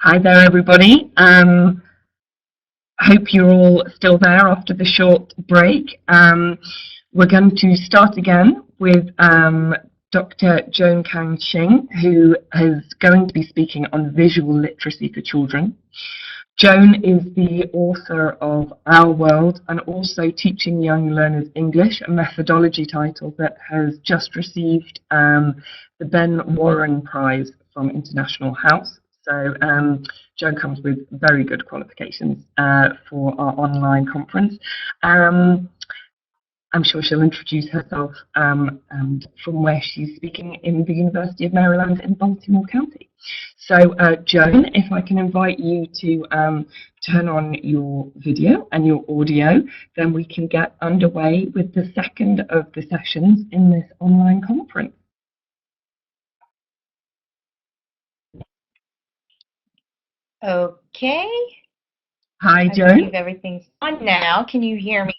Hi there, everybody. Hope you're all still there after the short break. We're going to start again with Dr. Joan Kang Shin, who is going to be speaking on visual literacy for children. Joan is the author of Our World and also Teaching Young Learners English, a methodology title that has just received the Ben Warren Prize from International House. So Joan comes with very good qualifications for our online conference. I'm sure she'll introduce herself and from where she's speaking in the University of Maryland in Baltimore County. So Joan, if I can invite you to turn on your video and your audio, then we can get underway with the second of the sessions in this online conference. Okay. Hi, Joan. I believe everything's on now. Can you hear me?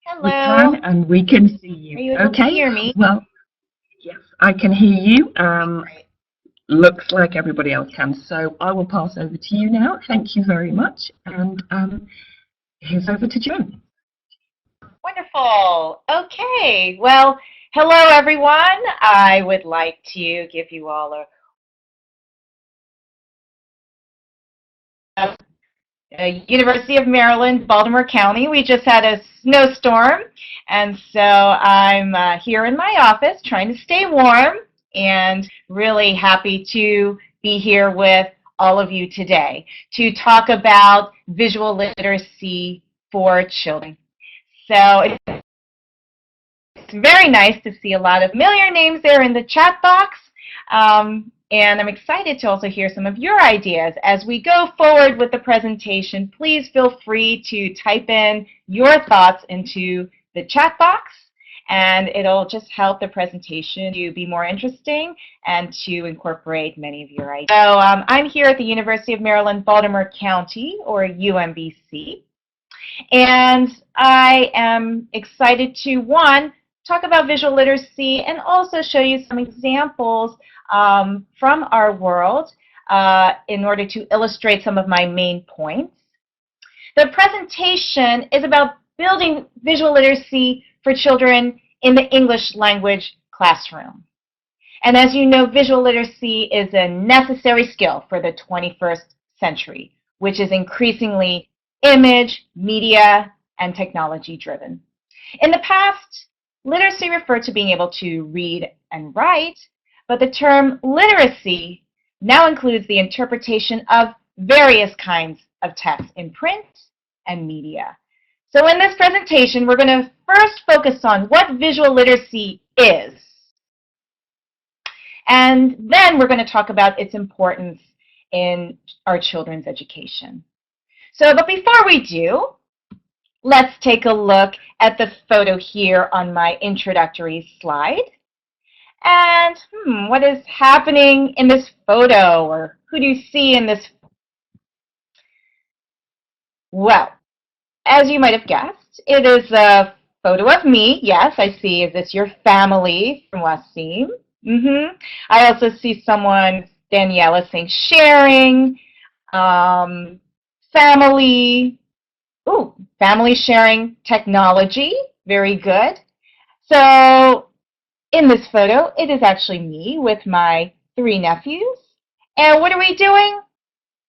Hello. We can, and we can see you. Are you able to hear me? Well, yes, I can hear you. Great. Looks like everybody else can. So I will pass over to you now. Thank you very much. And here's over to Joan. Wonderful. Okay. Well, hello, everyone. I would like to give you all a University of Maryland, Baltimore County. We just had a snowstorm, and so I'm here in my office trying to stay warm and really happy to be here with all of you today to talk about visual literacy for children. So it's very nice to see a lot of familiar names there in the chat box. And I'm excited to also hear some of your ideas. As we go forward with the presentation, please feel free to type in your thoughts into the chat box, and it'll just help the presentation to be more interesting and to incorporate many of your ideas. So I'm here at the University of Maryland, Baltimore County, or UMBC, and I am excited to, one, talk about visual literacy and also show you some examples from our world in order to illustrate some of my main points. The presentation is about building visual literacy for children in the English language classroom. And as you know, visual literacy is a necessary skill for the 21st century, which is increasingly image, media, and technology driven. In the past, literacy referred to being able to read and write, but the term literacy now includes the interpretation of various kinds of text in print and media. So in this presentation, we're going to first focus on what visual literacy is. And then we're going to talk about its importance in our children's education. So, but before we do, let's take a look at the photo here on my introductory slide. And what is happening in this photo, or who do you see in this? Well, as you might have guessed, it is a photo of me. Yes, I see. Is this your family from Wasim? I also see someone, Daniela, saying sharing, family. Ooh, family sharing technology. Very good. So in this photo, it is actually me with my 3 nephews. And what are we doing?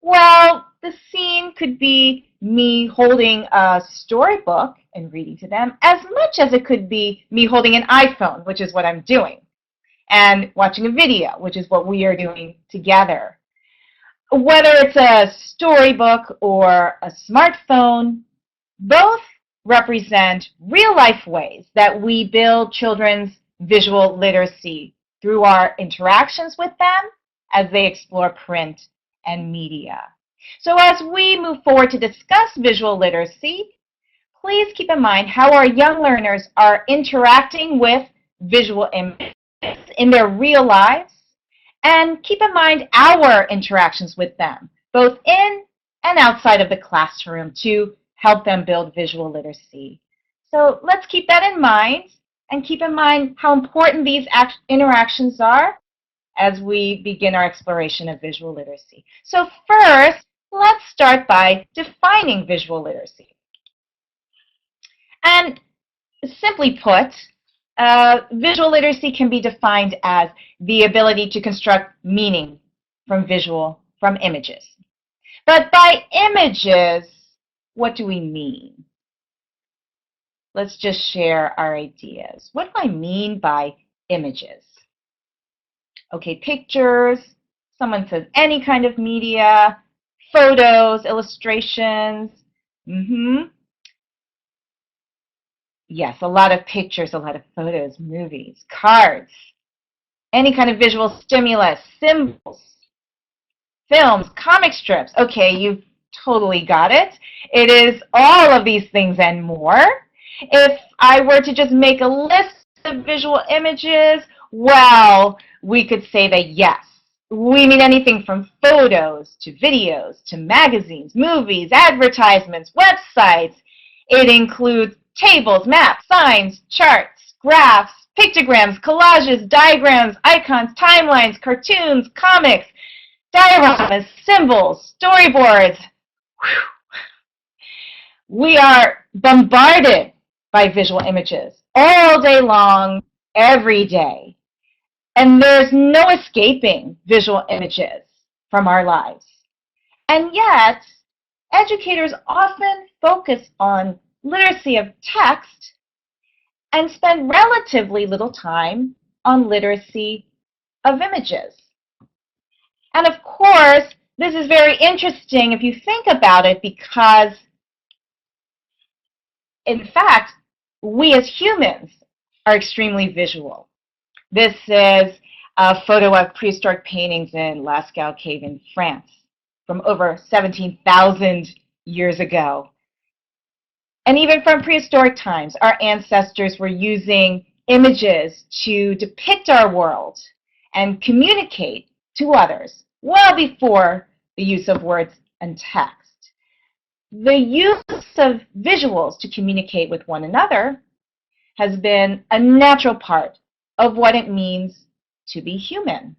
Well, the scene could be me holding a storybook and reading to them, as much as it could be me holding an iPhone, which is what I'm doing, and watching a video, which is what we are doing together. Whether it's a storybook or a smartphone, both represent real-life ways that we build children's visual literacy through our interactions with them as they explore print and media. So as we move forward to discuss visual literacy, please keep in mind how our young learners are interacting with visual images in their real lives, and keep in mind our interactions with them, both in and outside of the classroom, to help them build visual literacy. So let's keep that in mind, and keep in mind how important these interactions are as we begin our exploration of visual literacy. So first, let's start by defining visual literacy. And simply put, visual literacy can be defined as the ability to construct meaning from images. But by images, what do we mean? Let's just share our ideas. What do I mean by images? Okay, pictures, someone says any kind of media, photos, illustrations. Yes, a lot of pictures, a lot of photos, movies, cards, any kind of visual stimulus, symbols, films, comic strips. Okay, you've totally got it. It is all of these things and more. If I were to just make a list of visual images, well, we could say that yes, we mean anything from photos to videos to magazines, movies, advertisements, websites. It includes tables, maps, signs, charts, graphs, pictograms, collages, diagrams, icons, timelines, cartoons, comics, dioramas, symbols, storyboards. Whew. We are bombarded by visual images all day long, every day. And there's no escaping visual images from our lives. And yet, educators often focus on literacy of text and spend relatively little time on literacy of images. And of course, this is very interesting if you think about it, because in fact, we as humans are extremely visual. This is a photo of prehistoric paintings in Lascaux Cave in France from over 17,000 years ago. And even from prehistoric times, our ancestors were using images to depict our world and communicate to others well before the use of words and text. The use of visuals to communicate with one another has been a natural part of what it means to be human.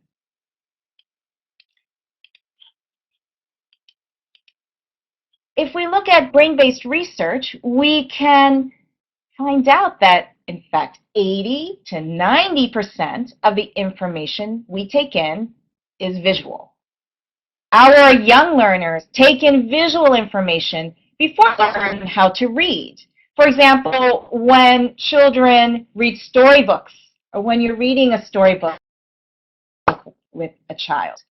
If we look at brain-based research, we can find out that, in fact, 80 to 90% of the information we take in is visual. Our young learners take in visual information before they learn how to read. For example, when children read storybooks, or when you're reading a storybook with a child,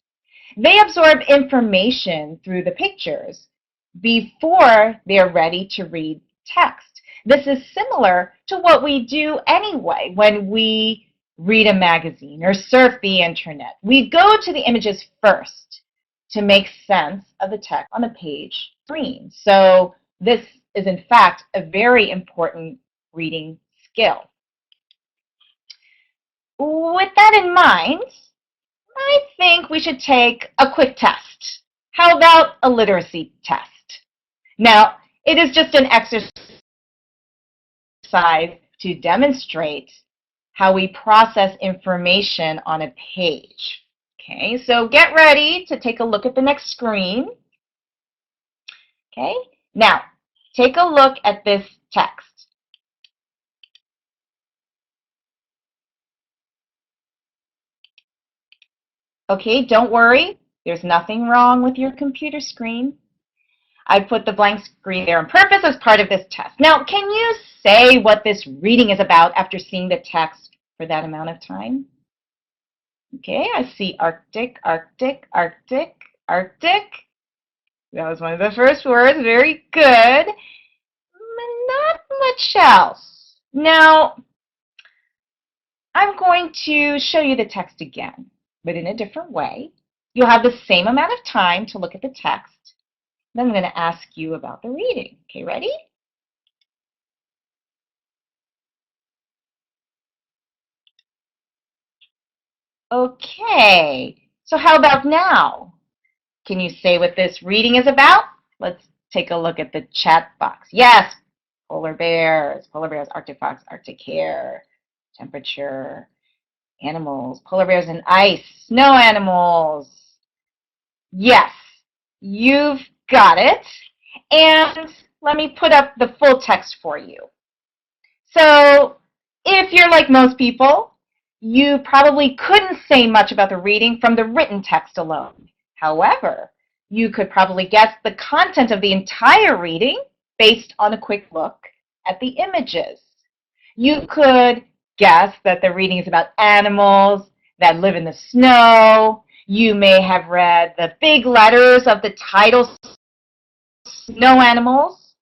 they absorb information through the pictures before they're ready to read text. This is similar to what we do anyway when we read a magazine or surf the internet. We go to the images first to make sense of the text on a page screen. So this is in fact a very important reading skill. With that in mind, I think we should take a quick test. How about a literacy test? Now, it is just an exercise to demonstrate how we process information on a page. Okay, so get ready to take a look at the next screen. Okay, now take a look at this text. Okay, don't worry, there's nothing wrong with your computer screen. I put the blank screen there on purpose as part of this test. Now, can you say what this reading is about after seeing the text for that amount of time? Okay, I see Arctic, Arctic, Arctic, Arctic. That was one of the first words. Very good. Not much else. Now, I'm going to show you the text again, but in a different way. You'll have the same amount of time to look at the text. Then I'm going to ask you about the reading. Okay, ready? Okay, so how about now? Can you say what this reading is about? Let's take a look at the chat box. Yes, polar bears, Arctic fox, Arctic hare, temperature. Animals, polar bears in ice, snow animals. Yes, you've got it. And let me put up the full text for you. So if you're like most people, you probably couldn't say much about the reading from the written text alone. However, you could probably guess the content of the entire reading based on a quick look at the images. You could guess that the reading is about animals that live in the snow. You may have read the big letters of the title, Snow Animals,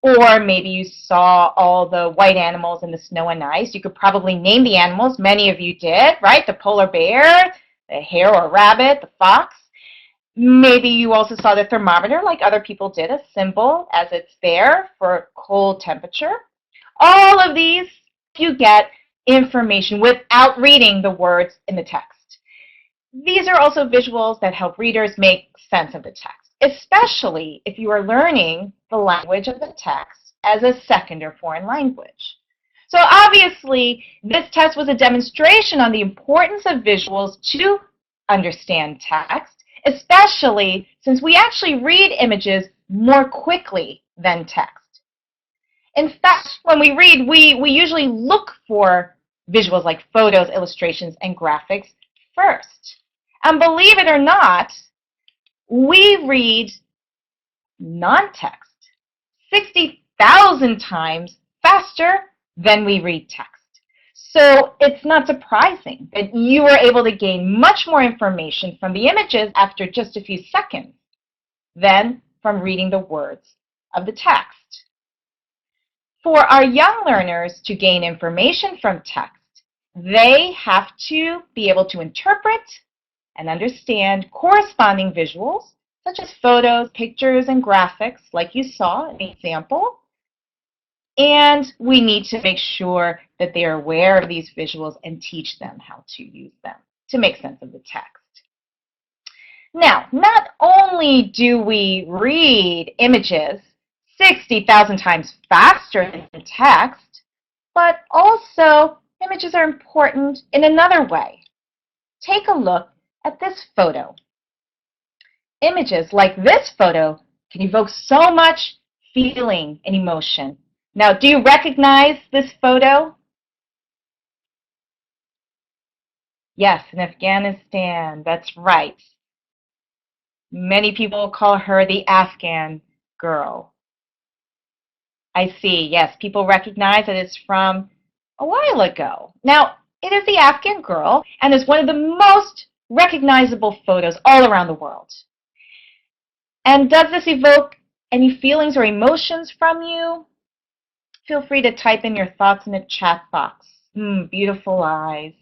or maybe you saw all the white animals in the snow and ice. You could probably name the animals. Many of you did, right? The polar bear, the hare or rabbit, the fox. Maybe you also saw the thermometer like other people did, a symbol as it's there for cold temperature. All of these, you get information without reading the words in the text. These are also visuals that help readers make sense of the text, especially if you are learning the language of the text as a second or foreign language. So obviously, this test was a demonstration on the importance of visuals to understand text, especially since we actually read images more quickly than text. In fact, when we read, we usually look for visuals like photos, illustrations, and graphics first. And believe it or not, we read non-text 60,000 times faster than we read text. So it's not surprising that you were able to gain much more information from the images after just a few seconds than from reading the words of the text. For our young learners to gain information from text, they have to be able to interpret and understand corresponding visuals, such as photos, pictures, and graphics, like you saw in the example. And we need to make sure that they are aware of these visuals and teach them how to use them to make sense of the text. Now, not only do we read images 60,000 times faster than text, but also images are important in another way. Take a look at this photo. Images like this photo can evoke so much feeling and emotion. Now, do you recognize this photo? Yes, in Afghanistan, that's right. Many people call her the Afghan girl. I see, yes, people recognize that it's from a while ago. Now, it is the Afghan girl and is one of the most recognizable photos all around the world. And does this evoke any feelings or emotions from you? Feel free to type in your thoughts in the chat box. Beautiful eyes.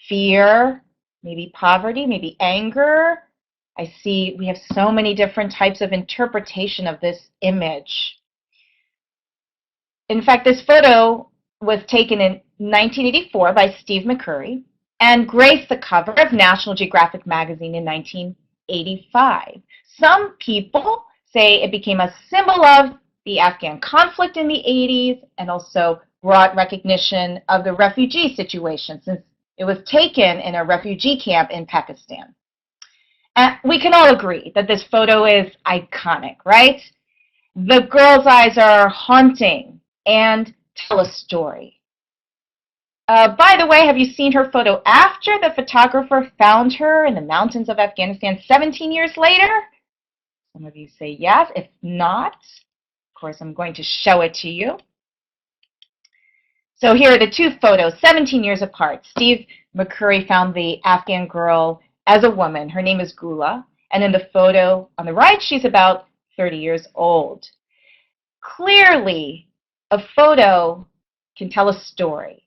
Fear, maybe poverty, maybe anger. I see we have so many different types of interpretation of this image. In fact, this photo was taken in 1984 by Steve McCurry and graced the cover of National Geographic magazine in 1985. Some people say it became a symbol of the Afghan conflict in the 80s and also brought recognition of the refugee situation since it was taken in a refugee camp in Pakistan. And we can all agree that this photo is iconic, right? The girl's eyes are haunting and tell a story. By the way, have you seen her photo after the photographer found her in the mountains of Afghanistan 17 years later? Some of you say yes. If not, of course, I'm going to show it to you. So here are the two photos, 17 years apart. Steve McCurry found the Afghan girl as a woman. Her name is Gula. And in the photo on the right, she's about 30 years old. Clearly, a photo can tell a story.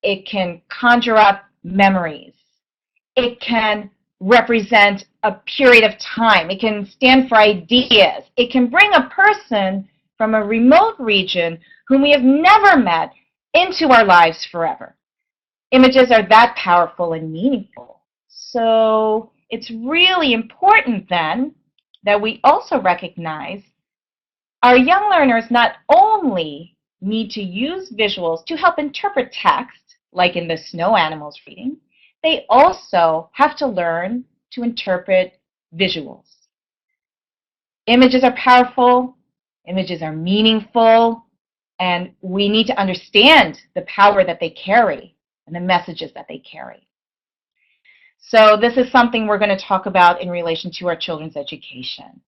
It can conjure up memories. It can represent a period of time. It can stand for ideas. It can bring a person from a remote region whom we have never met into our lives forever. Images are that powerful and meaningful. So it's really important then that we also recognize our young learners not only need to use visuals to help interpret text, like in the snow animals reading, they also have to learn to interpret visuals. Images are powerful, images are meaningful, and we need to understand the power that they carry and the messages that they carry. So this is something we're going to talk about in relation to our children's education.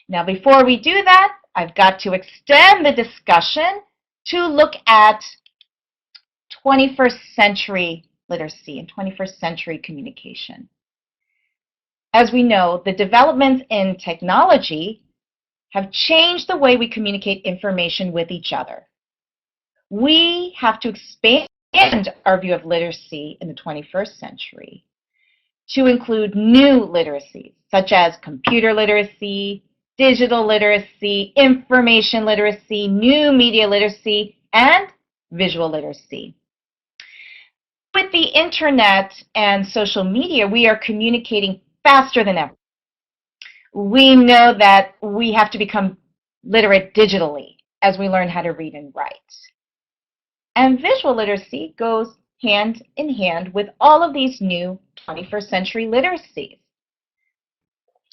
Now, before we do that, I've got to extend the discussion to look at 21st century literacy and 21st century communication. As we know, the developments in technology have changed the way we communicate information with each other. We have to expand our view of literacy in the 21st century to include new literacies, such as computer literacy, digital literacy, information literacy, new media literacy, and visual literacy. With the internet and social media, we are communicating faster than ever. We know that we have to become literate digitally as we learn how to read and write. And visual literacy goes hand in hand with all of these new 21st century literacies.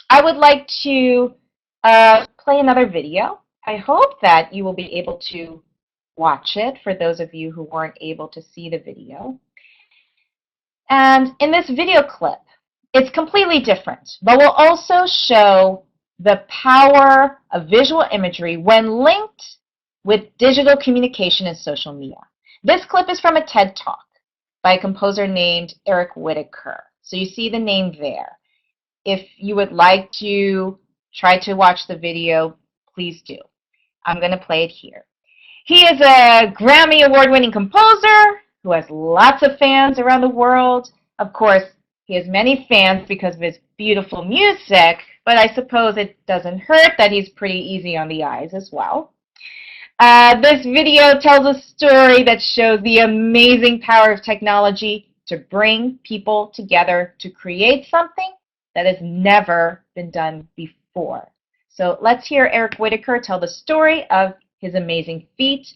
I would like to play another video. I hope that you will be able to watch it for those of you who weren't able to see the video. And in this video clip, it's completely different, but will also show the power of visual imagery when linked with digital communication and social media. This clip is from a TED Talk by a composer named Eric Whitacre. So you see the name there. If you would like to try to watch the video, please do. I'm going to play it here. He is a Grammy Award-winning composer who has lots of fans around the world. Of course, he has many fans because of his beautiful music, but I suppose it doesn't hurt that he's pretty easy on the eyes as well. This video tells a story that shows the amazing power of technology to bring people together to create something that has never been done before. So let's hear Eric Whitacre tell the story of his amazing feat.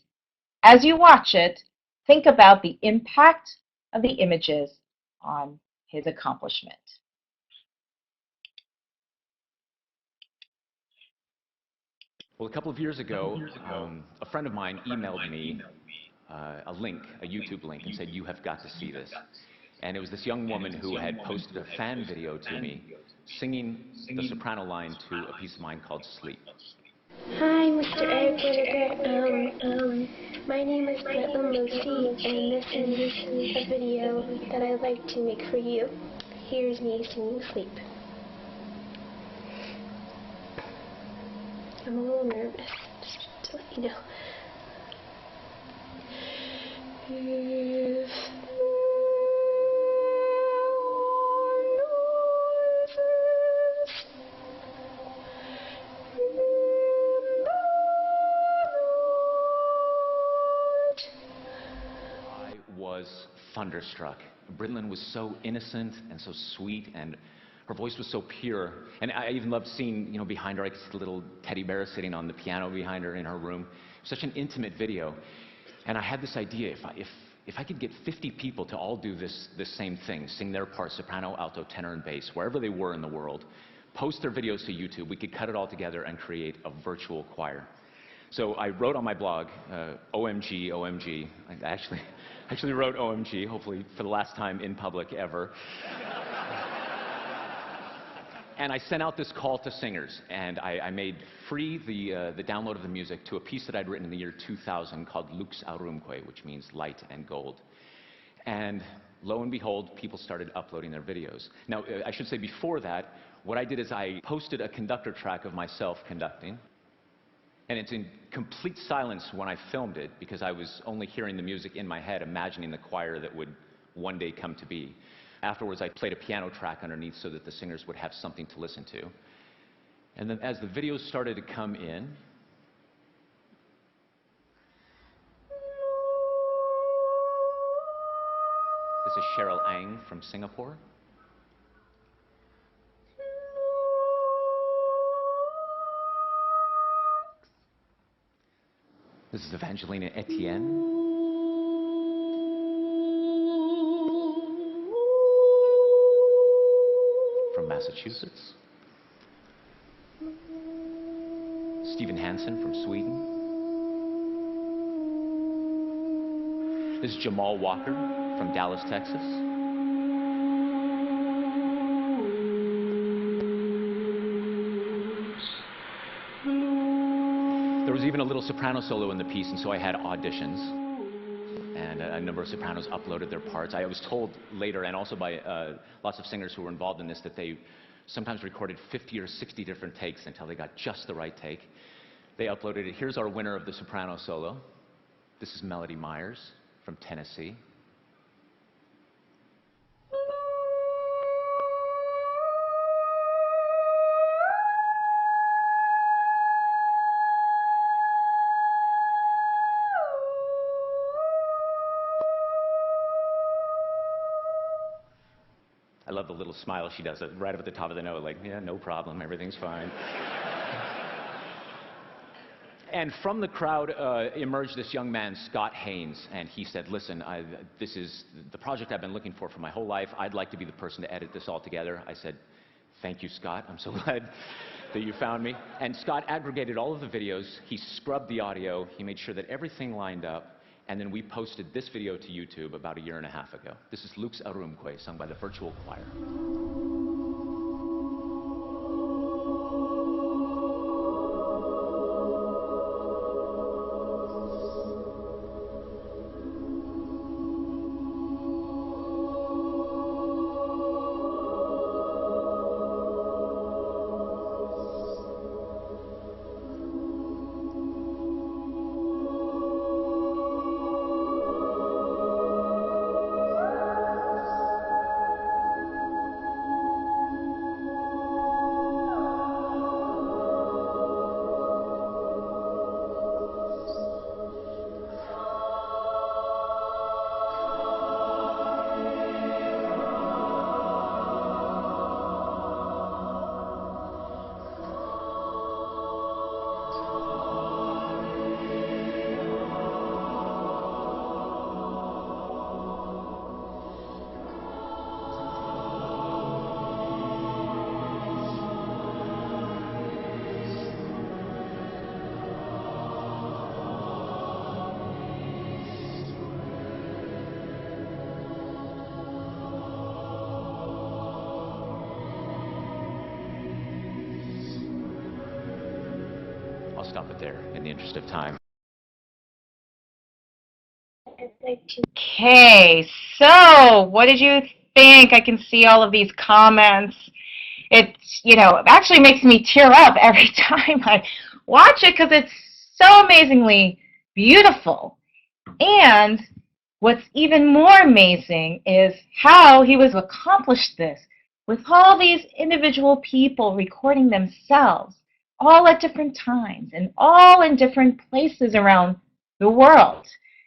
As you watch it, think about the impact of the images on his accomplishment. Well, a couple of years ago, a friend of mine emailed me a link, a YouTube link, and said, "You have got to see this." And it was this young woman who had posted a fan video to me singing the soprano line to a piece of mine called Sleep. Hi, Mr. Eric Whitacre. My name is Bretland Lucy, and this is a video that I'd like to make for you. Here's me singing Sleep. I'm a little nervous, just to let you know. If I was thunderstruck. Britland was so innocent and so sweet, and her voice was so pure. And I even loved seeing, behind her, like this little teddy bear sitting on the piano behind her in her room. Such an intimate video. And I had this idea, if I could get 50 people to all do this same thing, sing their part, soprano, alto, tenor, and bass, wherever they were in the world, post their videos to YouTube, we could cut it all together and create a virtual choir. So I wrote on my blog, OMG, OMG. I actually wrote OMG, hopefully for the last time in public ever. And I sent out this call to singers, and I made free the download of the music to a piece that I'd written in the year 2000 called Lux Aurumque, which means light and gold. And lo and behold, people started uploading their videos. Now, I should say before that, what I did is I posted a conductor track of myself conducting, and it's in complete silence when I filmed it, because I was only hearing the music in my head, imagining the choir that would one day come to be. Afterwards, I played a piano track underneath so that the singers would have something to listen to. And then as the videos started to come in, this is Cheryl Ang from Singapore. This is Evangelina Etienne. From Massachusetts. Stephen Hansen from Sweden. This is Jamal Walker from Dallas, Texas. There was even a little soprano solo in the piece, and so I had auditions. And a number of sopranos uploaded their parts. I was told later, and also by lots of singers who were involved in this, that they sometimes recorded 50 or 60 different takes until they got just the right take. They uploaded it. Here's our winner of the soprano solo. This is Melody Myers from Tennessee. I love the little smile she does right up at the top of the note, like, yeah, no problem, everything's fine. And from the crowd emerged this young man, Scott Haynes, and he said, listen, this is the project I've been looking for my whole life. I'd like to be the person to edit this all together. I said, thank you, Scott. I'm so glad that you found me. And Scott aggregated all of the videos. He scrubbed the audio. He made sure that everything lined up. And then we posted this video to YouTube about 1.5 years ago. This is Lux Arumque, sung by the Virtual Choir. I'll stop it there in the interest of time. Okay, so what did you think? I can see all of these comments. It's, it actually makes me tear up every time I watch it because it's so amazingly beautiful. And what's even more amazing is how he was accomplished this with all these individual people recording themselves, all at different times and all in different places around the world.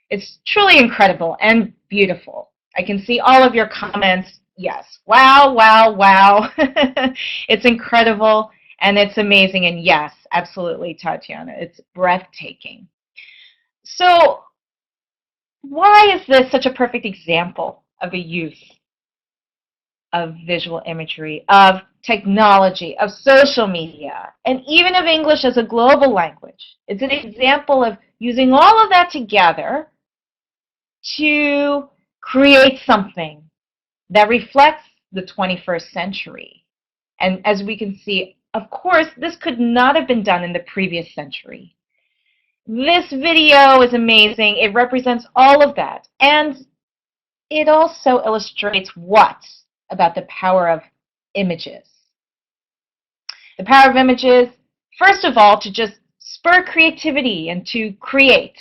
It's truly incredible and beautiful. I can see all of your comments. Yes. Wow, wow, wow. It's incredible and it's amazing. And yes, absolutely, Tatiana, it's breathtaking. So why is this such a perfect example of a use of visual imagery, of technology, of social media, and even of English as a global language? It's an example of using all of that together to create something that reflects the 21st century. And as we can see, of course, this could not have been done in the previous century. This video is amazing. It represents all of that. And it also illustrates what about the power of images. The power of images, first of all, to just spur creativity and to create.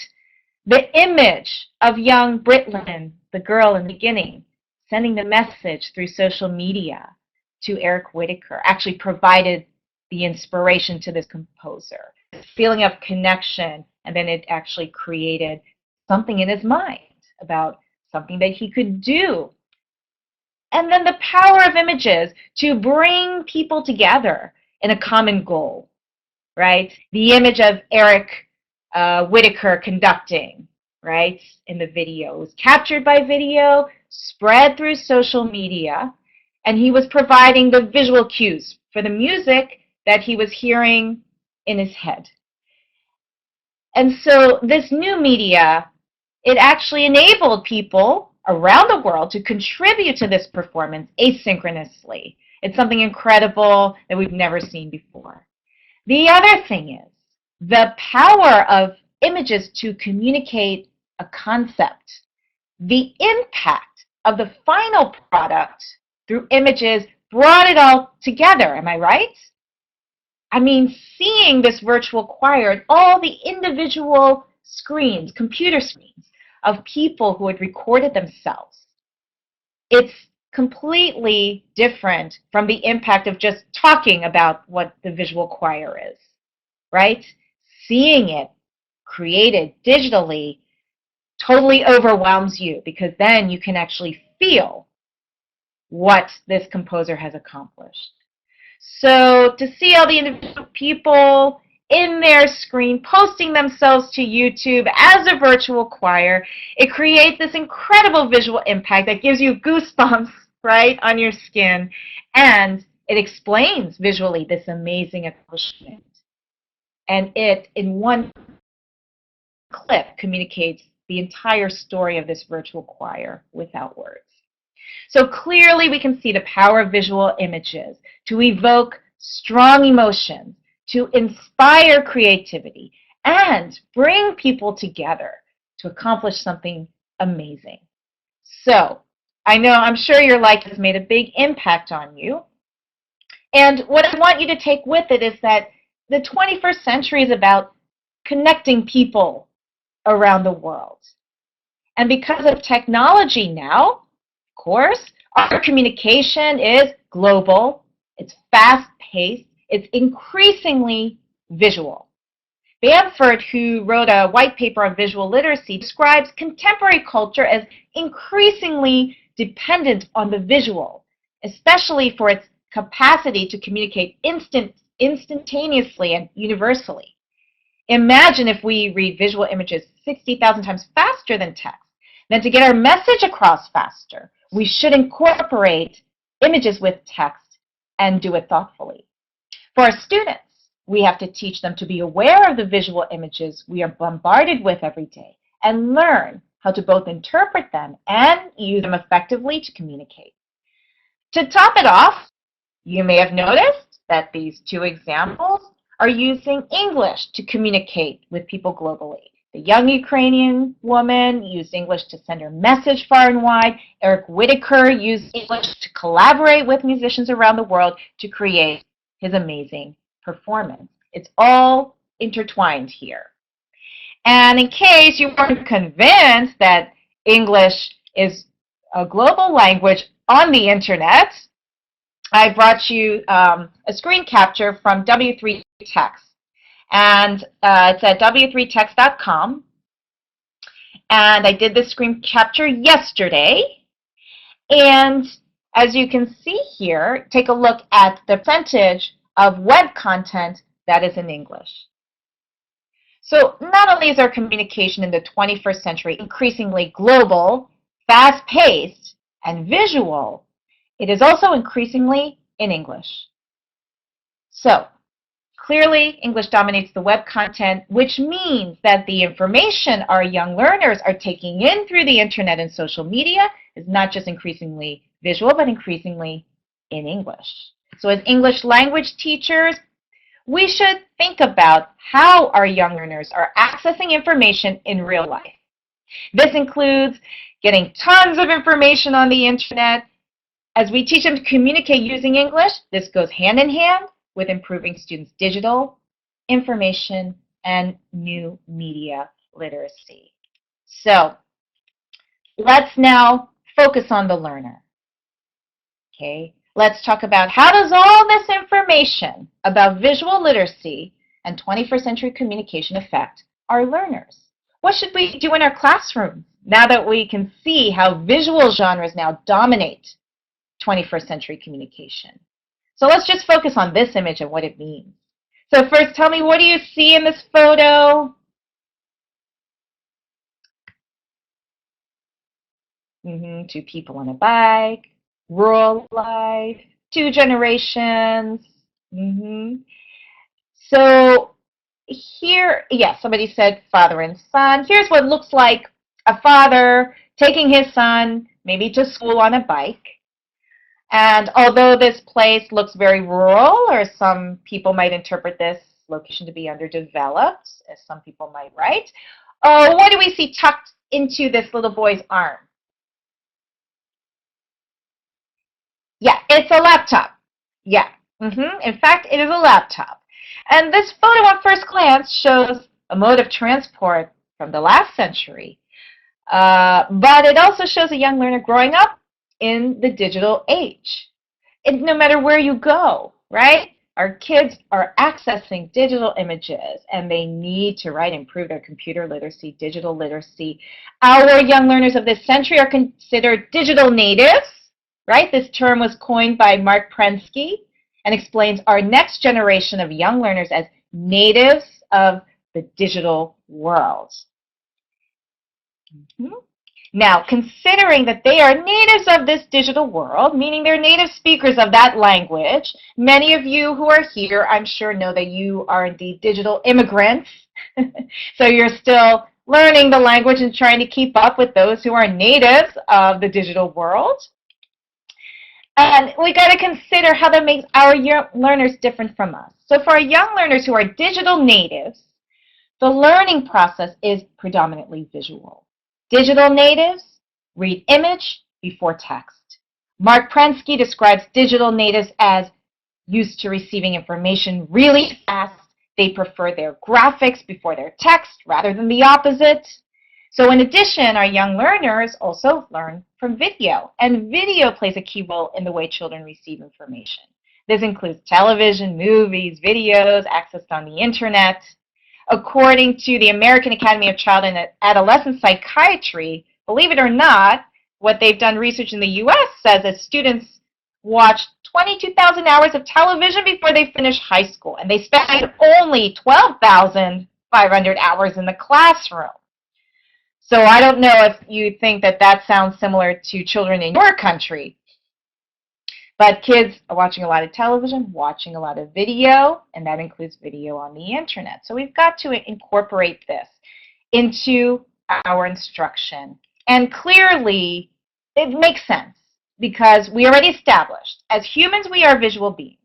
The image of young Britlin, the girl in the beginning, sending the message through social media to Eric Whitacre, actually provided the inspiration to this composer. This feeling of connection, and then it actually created something in his mind about something that he could do. And then the power of images to bring people together in a common goal, right? The image of Eric Whitaker conducting, right, in the video. It was captured by video, spread through social media, and he was providing the visual cues for the music that he was hearing in his head. And so this new media, it actually enabled people around the world to contribute to this performance asynchronously. It's something incredible that we've never seen before. The other thing is the power of images to communicate a concept. The impact of the final product through images brought it all together. Am I right? I mean, seeing this virtual choir and all the individual screens, computer screens, of people who had recorded themselves, it's completely different from the impact of just talking about what the visual choir is, right? Seeing it created digitally totally overwhelms you, because then you can actually feel what this composer has accomplished. So to see all the individual people in their screen posting themselves to YouTube as a virtual choir, it creates this incredible visual impact that gives you goosebumps, right, on your skin, and it explains visually this amazing accomplishment. And it, in one clip, communicates the entire story of this virtual choir without words. So clearly we can see the power of visual images to evoke strong emotions, to inspire creativity, and bring people together to accomplish something amazing. So I'm sure your life has made a big impact on you. And what I want you to take with it is that the 21st century is about connecting people around the world. And because of technology now, of course, our communication is global, it's fast-paced, it's increasingly visual. Bamford, who wrote a white paper on visual literacy, describes contemporary culture as increasingly dependent on the visual, especially for its capacity to communicate instantaneously and universally. Imagine if we read visual images 60,000 times faster than text. Then to get our message across faster, we should incorporate images with text and do it thoughtfully. For our students, we have to teach them to be aware of the visual images we are bombarded with every day and learn how to both interpret them and use them effectively to communicate. To top it off, you may have noticed that these two examples are using English to communicate with people globally. The young Ukrainian woman used English to send her message far and wide. Eric Whitaker used English to collaborate with musicians around the world to create his amazing performance. It's all intertwined here. And in case you weren't convinced that English is a global language on the internet, I brought you a screen capture from W3 Text. And it's at w3text.com. And I did this screen capture yesterday. And as you can see here, take a look at the percentage of web content that is in English. So not only is our communication in the 21st century increasingly global, fast-paced, and visual, it is also increasingly in English. So clearly, English dominates the web content, which means that the information our young learners are taking in through the internet and social media is not just increasingly visual, but increasingly in English. So as English language teachers, we should think about how our young learners are accessing information in real life. This includes getting tons of information on the internet. As we teach them to communicate using English, this goes hand in hand with improving students' digital, information, and new media literacy. So let's now focus on the learner. Okay, let's talk about how does all this information about visual literacy and 21st century communication affect our learners? What should we do in our classrooms now that we can see how visual genres now dominate 21st century communication? So let's just focus on this image and what it means. So first, tell me, what do you see in this photo? Two people on a bike, rural life, two generations. So here, yes, somebody said father and son. Here's what looks like a father taking his son maybe to school on a bike. And although this place looks very rural, or some people might interpret this location to be underdeveloped, as some people might write, what do we see tucked into this little boy's arm? Yeah, it's a laptop. Yeah. In fact, it is a laptop. And this photo at first glance shows a mode of transport from the last century. But it also shows a young learner growing up in the digital age. And no matter where you go, right? Our kids are accessing digital images, and they need to, right, improve their computer literacy, digital literacy. Our young learners of this century are considered digital natives, right? This term was coined by Mark Prensky and explains our next generation of young learners as natives of the digital world. Now, considering that they are natives of this digital world, meaning they're native speakers of that language, many of you who are here, I'm sure, know that you are indeed digital immigrants. So you're still learning the language and trying to keep up with those who are natives of the digital world. And we got to consider how that makes our young learners different from us. So for our young learners who are digital natives, the learning process is predominantly visual. Digital natives read image before text. Mark Prensky describes digital natives as used to receiving information really fast. They prefer their graphics before their text rather than the opposite. So in addition, our young learners also learn from video, and video plays a key role in the way children receive information. This includes television, movies, videos, accessed on the internet. According to the American Academy of Child and Adolescent Psychiatry, believe it or not, what they've done research in the U.S. says that students watch 22,000 hours of television before they finish high school, and they spend only 12,500 hours in the classroom. So I don't know if you think that that sounds similar to children in your country, but kids are watching a lot of television, watching a lot of video, and that includes video on the internet. So we've got to incorporate this into our instruction. And clearly, it makes sense because we already established, as humans, we are visual beings.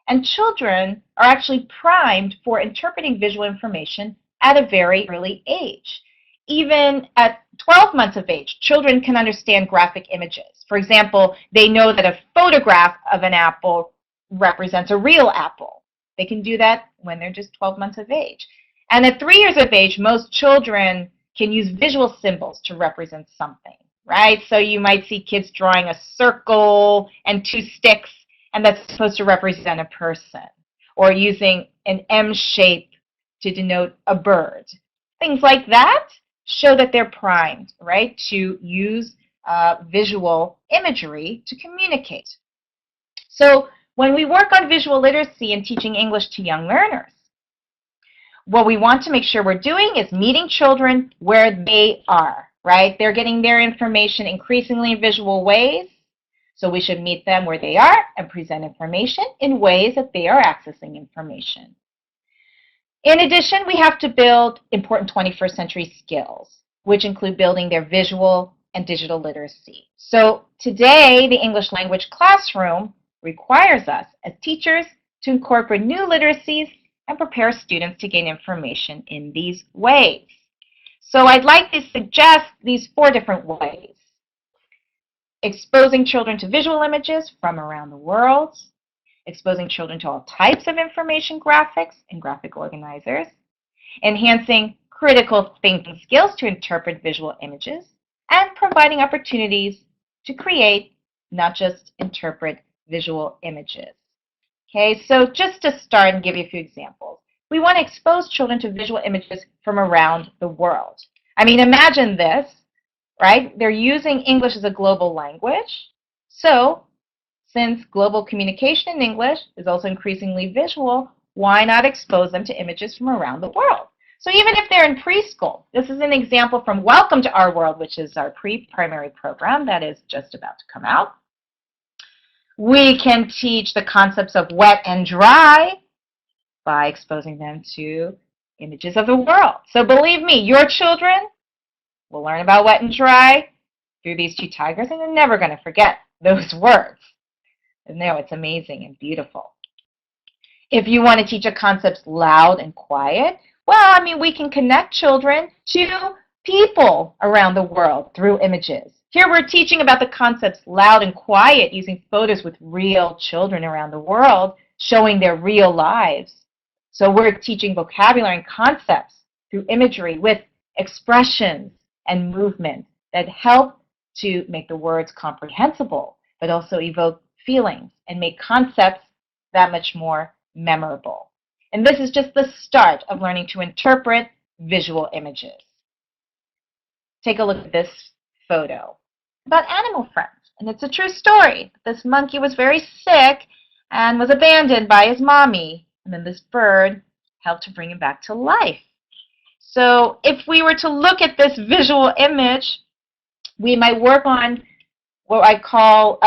And children are actually primed for interpreting visual information at a very early age. Even at 12 months of age, children can understand graphic images. For example, they know that a photograph of an apple represents a real apple. They can do that when they're just 12 months of age. And at 3 years of age, most children can use visual symbols to represent something, right? So you might see kids drawing a circle and two sticks, and that's supposed to represent a person, or using an M shape to denote a bird. Things like that show that they're primed, right, to use visual imagery to communicate. So when we work on visual literacy and teaching English to young learners, what we want to make sure we're doing is meeting children where they are, right? They're getting their information increasingly in visual ways, so we should meet them where they are and present information in ways that they are accessing information. In addition, we have to build important 21st century skills, which include building their visual and digital literacy. So today, the English language classroom requires us as teachers to incorporate new literacies and prepare students to gain information in these ways. So I'd like to suggest these 4 different ways. Exposing children to visual images from around the world, exposing children to all types of information graphics and graphic organizers, enhancing critical thinking skills to interpret visual images, and providing opportunities to create, not just interpret, visual images. Okay, so just to start and give you a few examples, we want to expose children to visual images from around the world. I mean, imagine this, right? They're using English as a global language, so since global communication in English is also increasingly visual, why not expose them to images from around the world? So even if they're in preschool, this is an example from Welcome to Our World, which is our pre-primary program that is just about to come out. We can teach the concepts of wet and dry by exposing them to images of the world. So believe me, your children will learn about wet and dry through these two tigers, and they're never going to forget those words. And no, it's amazing and beautiful. If you want to teach a concept loud and quiet, well, I mean, we can connect children to people around the world through images. Here we're teaching about the concepts loud and quiet using photos with real children around the world, showing their real lives. So we're teaching vocabulary and concepts through imagery with expressions and movement that help to make the words comprehensible, but also evoke feelings and make concepts that much more memorable. And this is just the start of learning to interpret visual images. Take a look at this photo about animal friends. And it's a true story. This monkey was very sick and was abandoned by his mommy. And then this bird helped to bring him back to life. So if we were to look at this visual image, we might work on what I call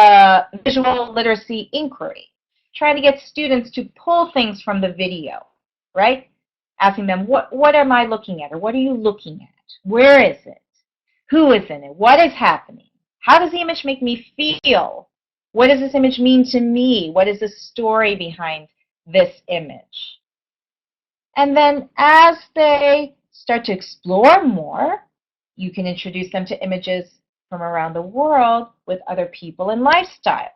visual literacy inquiry, trying to get students to pull things from the video, right? Asking them, what am I looking at, or what are you looking at? Where is it? Who is in it? What is happening? How does the image make me feel? What does this image mean to me? What is the story behind this image? And then as they start to explore more, you can introduce them to images from around the world with other people and lifestyles.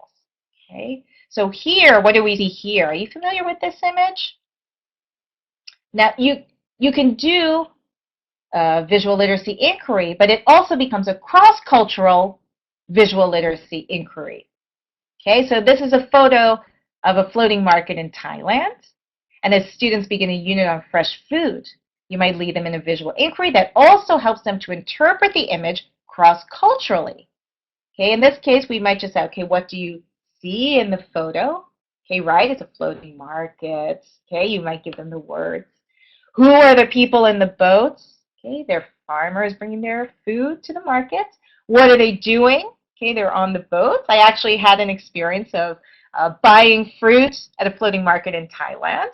Okay? So here, what do we see here? Are you familiar with this image? Now, you can do visual literacy inquiry, but it also becomes a cross-cultural visual literacy inquiry. Okay, so this is a photo of a floating market in Thailand. And as students begin a unit on fresh food, you might lead them in a visual inquiry that also helps them to interpret the image cross-culturally. Okay, in this case, we might just say, okay, what do you see in the photo? Okay, right, it's a floating market. Okay, you might give them the words. Who are the people in the boats? Okay, they're farmers bringing their food to the market. What are they doing? Okay, they're on the boats. I actually had an experience of buying fruit at a floating market in Thailand.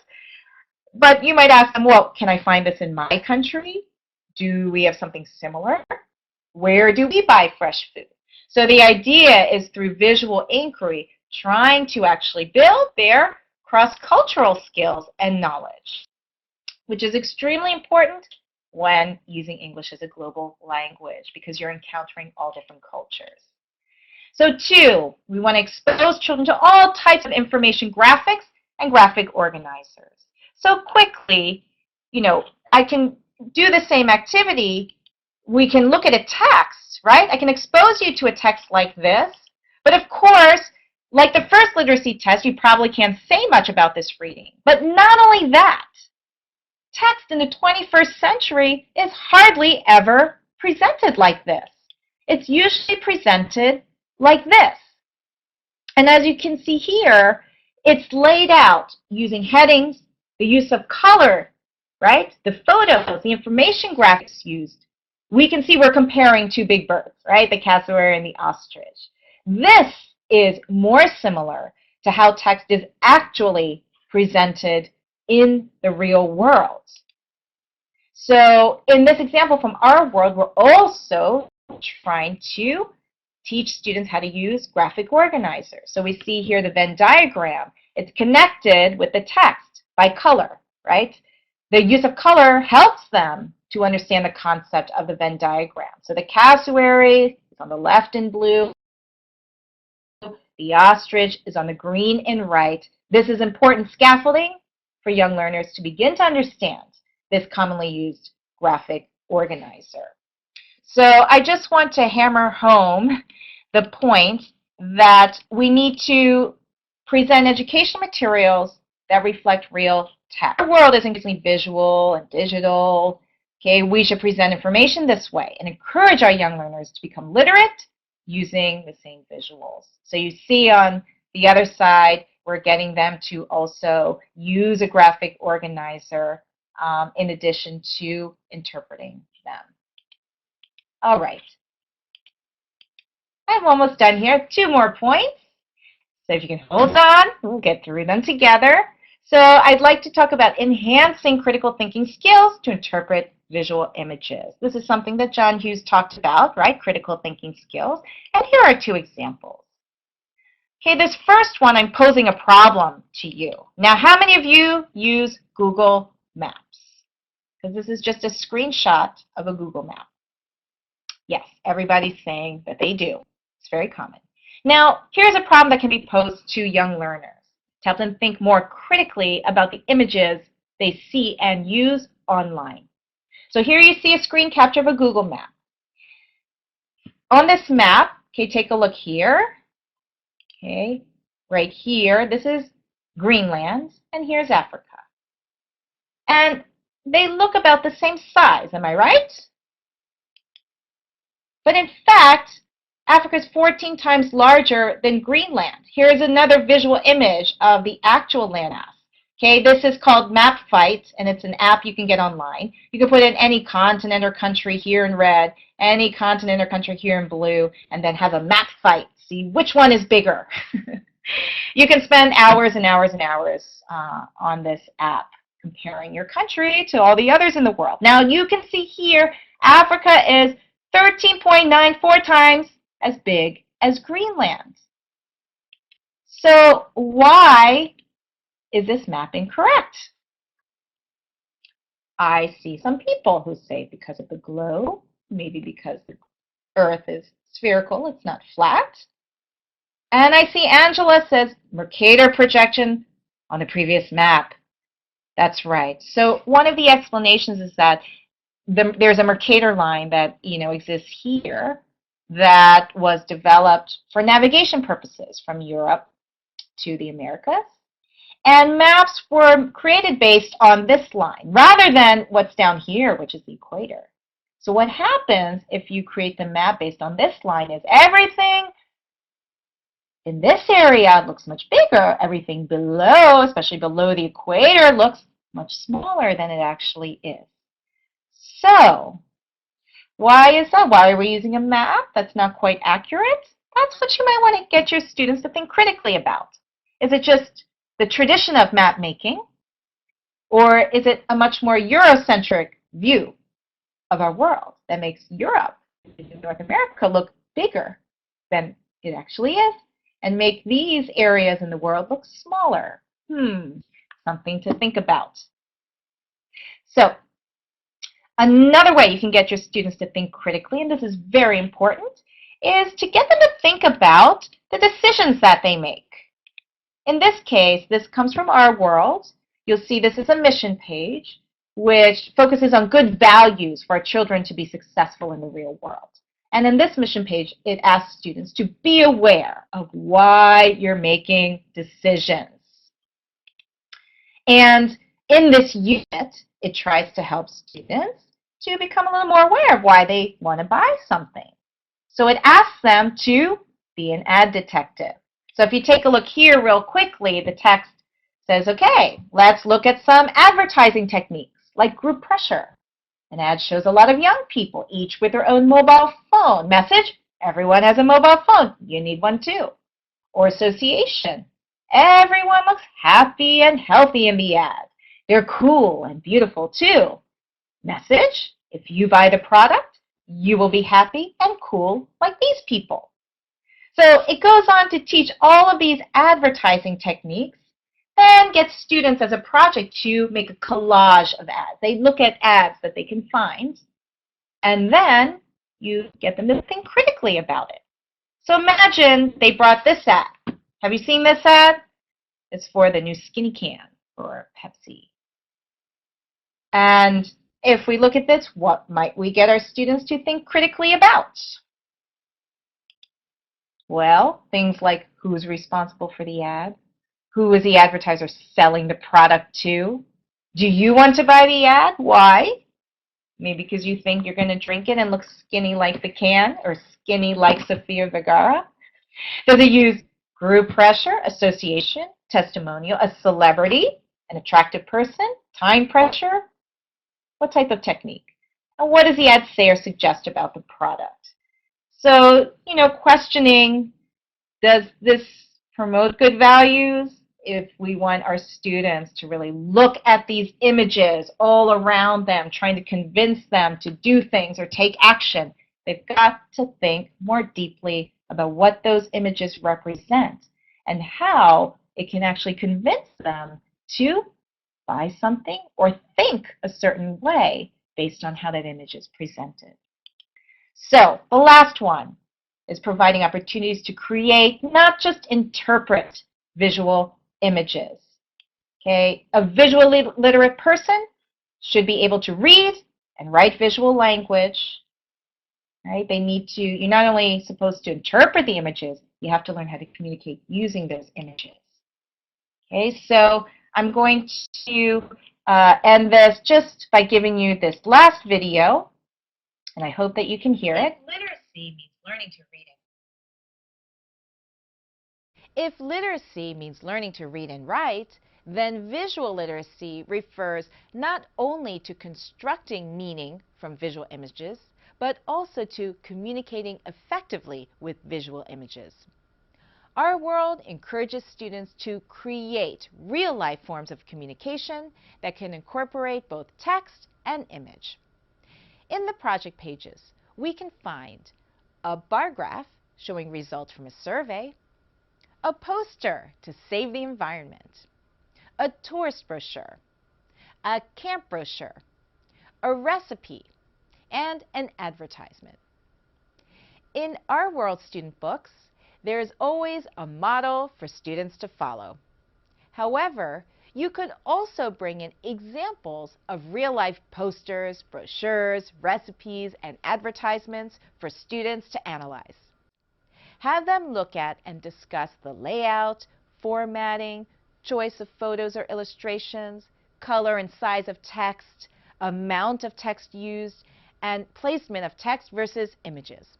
But you might ask them, well, can I find this in my country? Do we have something similar? Where do we buy fresh food? So the idea is through visual inquiry, trying to actually build their cross-cultural skills and knowledge, which is extremely important when using English as a global language because you're encountering all different cultures. So 2, we want to expose children to all types of information graphics and graphic organizers. So quickly, you know, I can do the same activity. We can look at a text, right? I can expose you to a text like this. But of course, like the first literacy test, you probably can't say much about this reading. But not only that, text in the 21st century is hardly ever presented like this. It's usually presented like this. And as you can see here, it's laid out using headings, the use of color, right? The photos, the information graphics used. We can see we're comparing two big birds, right? The cassowary and the ostrich. This is more similar to how text is actually presented in the real world. So in this example from our world, we're also trying to teach students how to use graphic organizers. So we see here the Venn diagram. It's connected with the text by color, right? The use of color helps them to understand the concept of the Venn diagram. So the cassowary is on the left in blue. The ostrich is on the green in right. This is important scaffolding for young learners to begin to understand this commonly used graphic organizer. So I just want to hammer home the point that we need to present educational materials that reflect real text. Our world is increasingly visual and digital. Okay, we should present information this way and encourage our young learners to become literate using the same visuals. So you see on the other side, we're getting them to also use a graphic organizer in addition to interpreting them. All right. I'm almost done here. 2 more points. So if you can hold on, we'll get through them together. So I'd like to talk about enhancing critical thinking skills to interpret visual images. This is something that John Hughes talked about, right? Critical thinking skills. And here are 2 examples. Okay, this first one, I'm posing a problem to you. Now, how many of you use Google Maps? Because this is just a screenshot of a Google map. Yes, everybody's saying that they do. It's very common. Now, here's a problem that can be posed to young learners to help them think more critically about the images they see and use online. So here you see a screen capture of a Google map. On this map, okay, take a look here. Okay, right here, this is Greenland, and here's Africa. And they look about the same size, am I right? But in fact, Africa is 14 times larger than Greenland. Here's another visual image of the actual landmass. Okay, this is called Map Fight, and it's an app you can get online. You can put in any continent or country here in red, any continent or country here in blue, and then have a map fight. See which one is bigger. You can spend hours and hours and hours on this app, comparing your country to all the others in the world. Now you can see here, Africa is 13.94 times as big as Greenland. So why is this map incorrect? I see some people who say because of the globe, maybe because the Earth is spherical, it's not flat. And I see Angela says Mercator projection on the previous map. That's right. So one of the explanations is that there's a Mercator line that exists here that was developed for navigation purposes from Europe to the Americas. And maps were created based on this line rather than what's down here, which is the equator. So what happens if you create the map based on this line is everything in this area looks much bigger. Everything below, especially below the equator, looks much smaller than it actually is. So why is that? Why are we using a map that's not quite accurate? That's what you might want to get your students to think critically about. Is it just the tradition of map making, or is it a much more Eurocentric view of our world that makes Europe, North America, look bigger than it actually is, and make these areas in the world look smaller? Something to think about. So another way you can get your students to think critically, and this is very important, is to get them to think about the decisions that they make. In this case, this comes from Our World. You'll see this is a mission page which focuses on good values for our children to be successful in the real world. And in this mission page, it asks students to be aware of why you're making decisions. And in this unit, it tries to help students to become a little more aware of why they want to buy something. So it asks them to be an ad detective. So if you take a look here real quickly, the text says, okay, let's look at some advertising techniques like group pressure. An ad shows a lot of young people, each with their own mobile phone. Message, everyone has a mobile phone. You need one too. Or association. Everyone looks happy and healthy in the ad. They're cool and beautiful too. Message, if you buy the product, you will be happy and cool like these people. So it goes on to teach all of these advertising techniques, then get students as a project to make a collage of ads. They look at ads that they can find, and then you get them to think critically about it. So imagine they brought this ad. Have you seen this ad? It's for the new Skinny Can for Pepsi. And if we look at this, what might we get our students to think critically about? Well, things like who's responsible for the ad? Who is the advertiser selling the product to? Do you want to buy the ad? Why? Maybe because you think you're going to drink it and look skinny like the can, or skinny like Sofia Vergara. Does it use group pressure, association, testimonial, a celebrity, an attractive person, time pressure, What type of technique? And what does the ad say or suggest about the product? So, questioning, does this promote good values? If we want our students to really look at these images all around them, trying to convince them to do things or take action, they've got to think more deeply about what those images represent and how it can actually convince them to buy something or think a certain way based on how that image is presented. So the last one is providing opportunities to create, not just interpret visual images. Okay, a visually literate person should be able to read and write visual language. Right? They need to, you're not only supposed to interpret the images, you have to learn how to communicate using those images. Okay, so I'm going to end this just by giving you this last video, and I hope that you can hear it. Literacy means learning to read If literacy means learning to read and write, then visual literacy refers not only to constructing meaning from visual images, but also to communicating effectively with visual images. Our world encourages students to create real-life forms of communication that can incorporate both text and image. In the project pages, we can find a bar graph showing results from a survey, a poster to save the environment, a tourist brochure, a camp brochure, a recipe, and an advertisement. In Our World student books, there is always a model for students to follow. However, you could also bring in examples of real-life posters, brochures, recipes, and advertisements for students to analyze. Have them look at and discuss the layout, formatting, choice of photos or illustrations, color and size of text, amount of text used, and placement of text versus images.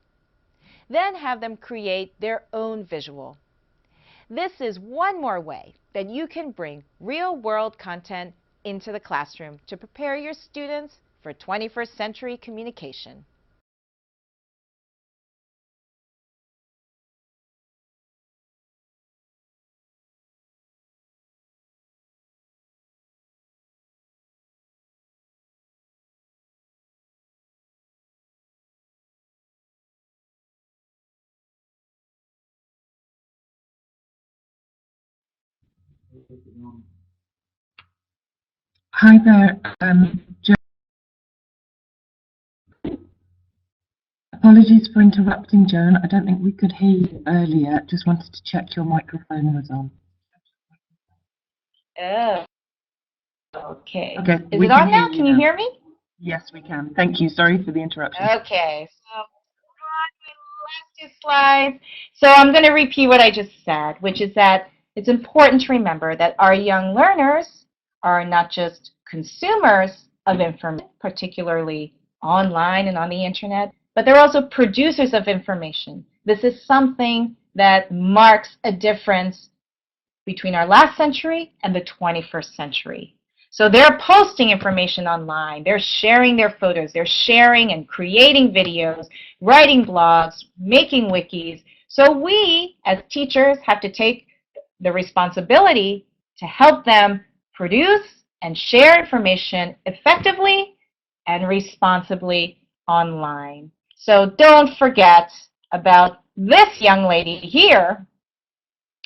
Then have them create their own visual. This is one more way that you can bring real-world content into the classroom to prepare your students for 21st century communication. Hi there, Jo. Apologies for interrupting, Joan. I don't think we could hear you earlier. Just wanted to check your microphone was on. it. Oh, okay. Okay, Is we it can on hear now? you Can you now. hear me? Yes, we can. Thank you. Sorry for the interruption. Okay, so on my last two slides. So I'm going to repeat what I just said, which is that it's important to remember that our young learners are not just consumers of information, particularly online and on the internet, but they're also producers of information. This is something that marks a difference between our last century and the 21st century. So they're posting information online, they're sharing their photos, they're sharing and creating videos, writing blogs, making wikis. So we, as teachers, have to take the responsibility to help them produce and share information effectively and responsibly online. So don't forget about this young lady here,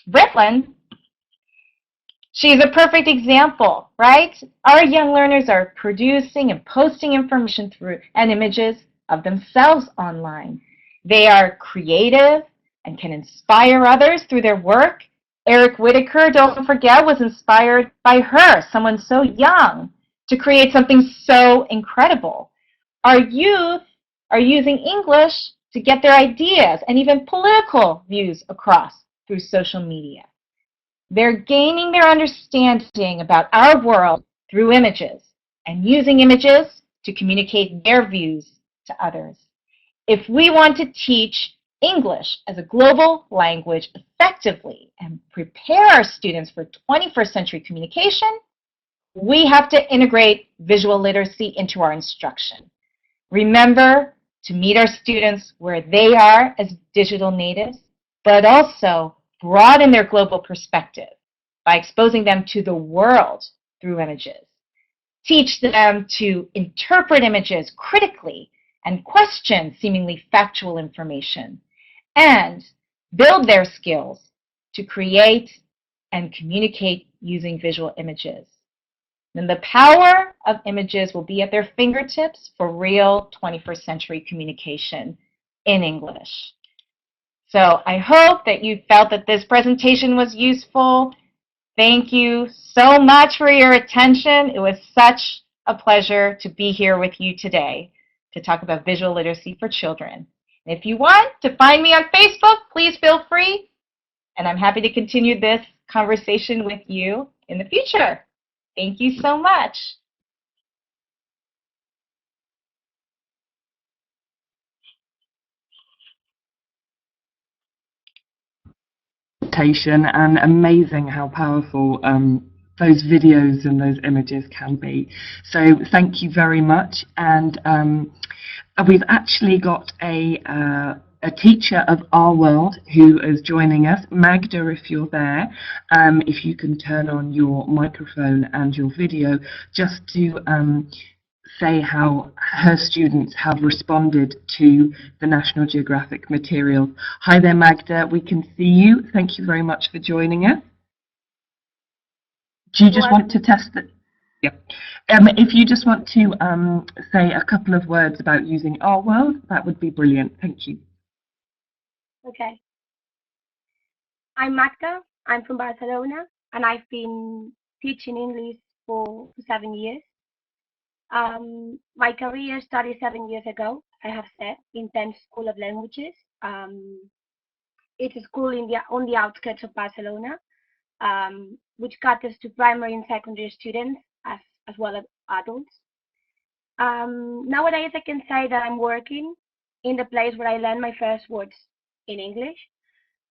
Britland. She's a perfect example, right? Our young learners are producing and posting information through and images of themselves online. They are creative and can inspire others through their work. Eric Whitaker, don't forget, was inspired by her, someone so young, to create something so incredible. Our youth are using English to get their ideas and even political views across through social media. They're gaining their understanding about our world through images and using images to communicate their views to others. If we want to teach English as a global language effectively and prepare our students for 21st century communication, We have to integrate visual literacy into our instruction. Remember to meet our students where they are as digital natives, but also broaden their global perspective by exposing them to the world through images. Teach them to interpret images critically and question seemingly factual information, and build their skills to create and communicate using visual images. Then the power of images will be at their fingertips for real 21st century communication in English. So I hope that you felt that this presentation was useful. Thank you so much for your attention. It was such a pleasure to be here with you today to talk about visual literacy for children. And if you want to find me on Facebook, please feel free. And I'm happy to continue this conversation with you in the future. Thank you so much. And amazing how powerful those videos and those images can be. So thank you very much. And we've actually got a teacher of our world who is joining us. Magda, if you're there, if you can turn on your microphone and your video just to say how her students have responded to the National Geographic materials. Hi there, Magda. We can see you. Thank you very much for joining us. Do you just want to test it? Yep. If you just want to say a couple of words about using our world, that would be brilliant. Thank you. Okay. I'm Magda. I'm from Barcelona, and I've been teaching English for 7 years. My career started 7 years ago, I have said, in Thames School of Languages. It's a school on the outskirts of Barcelona, which caters to primary and secondary students as well as adults. Nowadays, I can say that I'm working in the place where I learned my first words in English.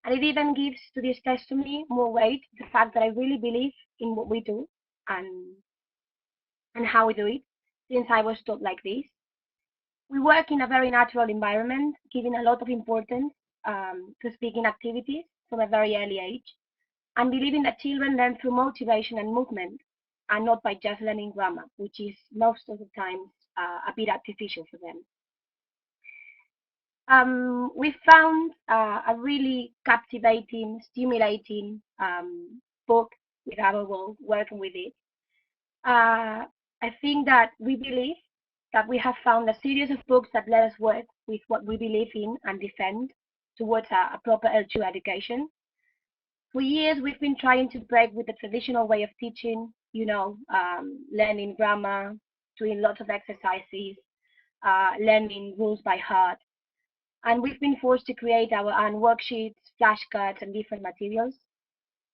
And it even gives to this testimony more weight, the fact that I really believe in what we do and how we do it, since I was taught like this. We work in a very natural environment, giving a lot of importance to speaking activities from a very early age, and believing that children learn through motivation and movement, and not by just learning grammar, which is most of the time a bit artificial for them. We found a really captivating, stimulating book with our world, working with it. I think that we believe that we have found a series of books that let us work with what we believe in and defend towards a proper L2 education. For years, we've been trying to break with the traditional way of teaching, learning grammar, doing lots of exercises, learning rules by heart. And we've been forced to create our own worksheets, flashcards, and different materials.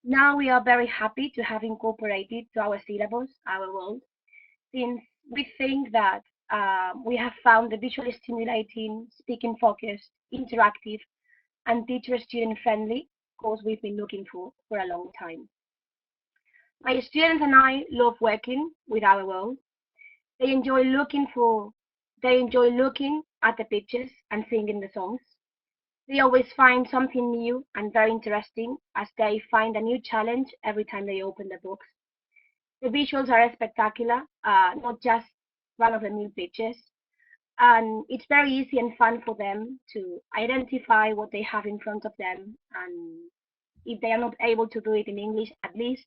Now we are very happy to have incorporated to our syllabus, our world, since we think that we have found the visually stimulating, speaking focused, interactive, and teacher-student friendly course we've been looking for a long time. My students and I love working with our world. They enjoy looking at the pictures and singing the songs. They always find something new and very interesting, as they find a new challenge every time they open the books. The visuals are spectacular, not just run-of-the-mill pictures. And it's very easy and fun for them to identify what they have in front of them. And if they are not able to do it in English, at least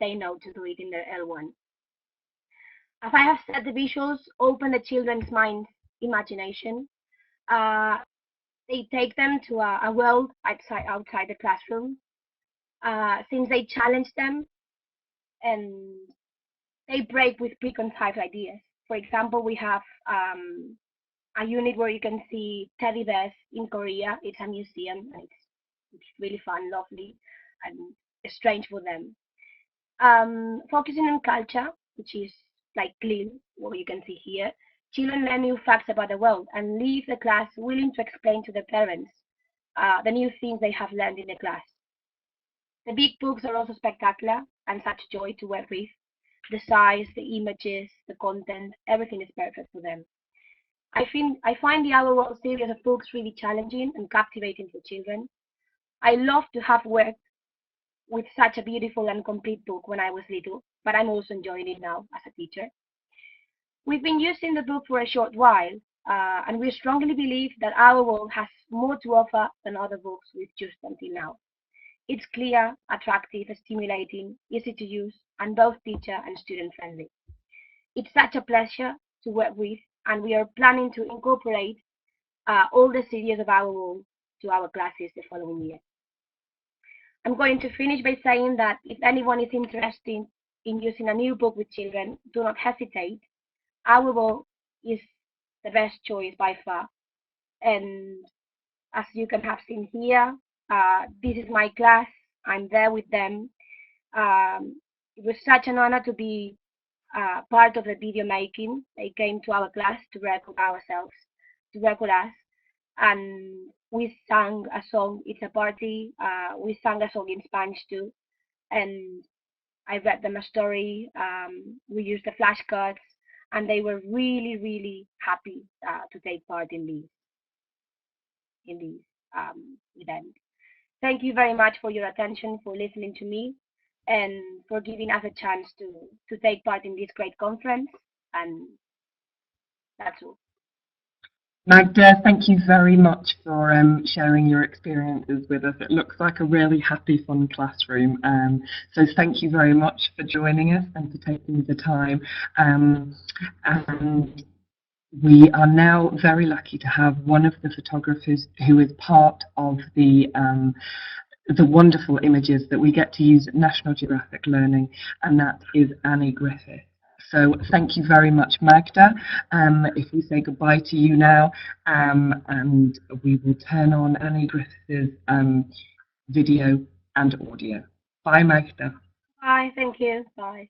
they know to do it in their L1. As I have said, the visuals open the children's minds, imagination. They take them to a world outside the classroom, since they challenge them and they break with preconceived ideas. For example, we have a unit where you can see teddy bears in Korea. It's a museum, and it's really fun, lovely, and strange for them. Focusing on culture, which is like Glil, what you can see here. Children learn new facts about the world and leave the class willing to explain to their parents the new things they have learned in the class. The big books are also spectacular and such joy to work with. the size, the images, the content, everything is perfect for them. I find the Our World series of books really challenging and captivating for children. I love to have worked with such a beautiful and complete book when I was little, but I'm also enjoying it now as a teacher. We've been using the book for a short while, and we strongly believe that Our World has more to offer than other books we've used until now. It's clear, attractive, stimulating, easy to use, and both teacher and student friendly. It's such a pleasure to work with, and we are planning to incorporate all the series of Our World to our classes the following year. I'm going to finish by saying that if anyone is interested in using a new book with children, do not hesitate. Our World is the best choice by far. And as you can have seen here, this is my class. I'm there with them. It was such an honor to be part of the video making. They came to our class to record ourselves, to record us, and we sang a song. It's a party. We sang a song in Spanish too, and I read them a story. We used the flashcards, and they were really, really happy to take part in this event. Thank you very much for your attention, for listening to me, and for giving us a chance to take part in this great conference. And that's all. Magda, thank you very much for sharing your experiences with us. It looks like a really happy, fun classroom. So thank you very much for joining us and for taking the time. And we are now very lucky to have one of the photographers who is part of the wonderful images that we get to use at National Geographic Learning, and that is Annie Griffith. So thank you very much, Magda. If we say goodbye to you now, and we will turn on Annie Griffith's video and audio. Bye, Magda. Bye, thank you. Bye.